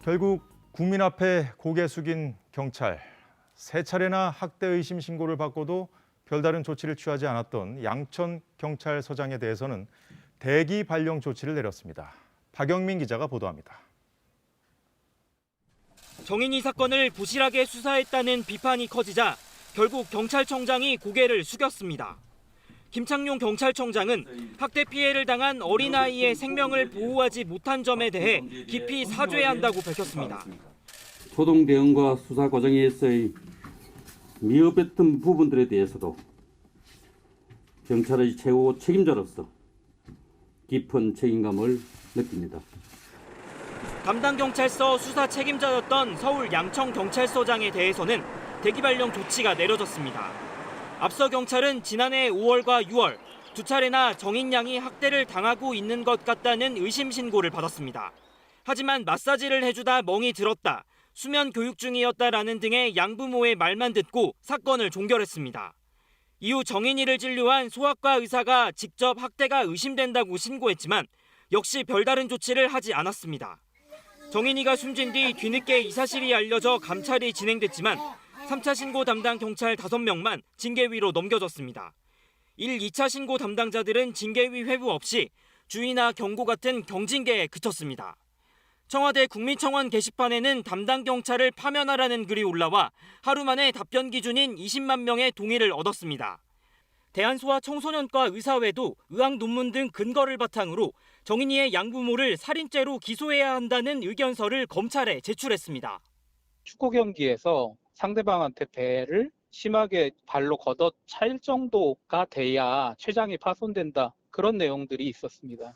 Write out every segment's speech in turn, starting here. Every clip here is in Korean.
결국 국민 앞에 고개 숙인 경찰. 세 차례나 학대 의심 신고를 받고도 별다른 조치를 취하지 않았던 양천 경찰서장에 대해서는 대기 발령 조치를 내렸습니다. 박영민 기자가 보도합니다. 정인이 사건을 부실하게 수사했다는 비판이 커지자 결국 경찰청장이 고개를 숙였습니다. 김창룡 경찰청장은 학대 피해를 당한 어린아이의 생명을 보호하지 못한 점에 대해 깊이 사죄한다고 밝혔습니다. 초동 대응과 수사 과정에서의 미흡했던 부분들에 대해서도 경찰의 최고 책임자로서 깊은 책임감을 느낍니다. 담당 경찰서 수사 책임자였던 서울 양천 경찰서장에 대해서는 대기 발령 조치가 내려졌습니다. 앞서 경찰은 지난해 5월과 6월 두 차례나 정인 양이 학대를 당하고 있는 것 같다는 의심 신고를 받았습니다. 하지만 마사지를 해주다 멍이 들었다, 수면 교육 중이었다라는 등의 양부모의 말만 듣고 사건을 종결했습니다. 이후 정인이를 진료한 소아과 의사가 직접 학대가 의심된다고 신고했지만 역시 별다른 조치를 하지 않았습니다. 정인이가 숨진 뒤 뒤늦게 이 사실이 알려져 감찰이 진행됐지만 3차 신고 담당 경찰 5명만 징계위로 넘겨졌습니다. 1, 2차 신고 담당자들은 징계위 회부 없이 주의나 경고 같은 경징계에 그쳤습니다. 청와대 국민청원 게시판에는 담당 경찰을 파면하라는 글이 올라와 하루 만에 답변 기준인 20만 명의 동의를 얻었습니다. 대한소아청소년과 의사회도 의학 논문 등 근거를 바탕으로 정인이의 양부모를 살인죄로 기소해야 한다는 의견서를 검찰에 제출했습니다. 축구 경기에서 상대방한테 배를 심하게 발로 걷어 차일 정도가 돼야 췌장이 파손된다. 그런 내용들이 있었습니다.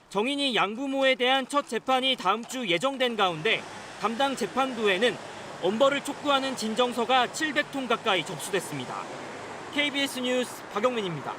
정인이 양부모에 대한 첫 재판이 다음 주 예정된 가운데 담당 재판부에는 엄벌을 촉구하는 진정서가 700통 가까이 접수됐습니다. KBS 뉴스 박영민입니다.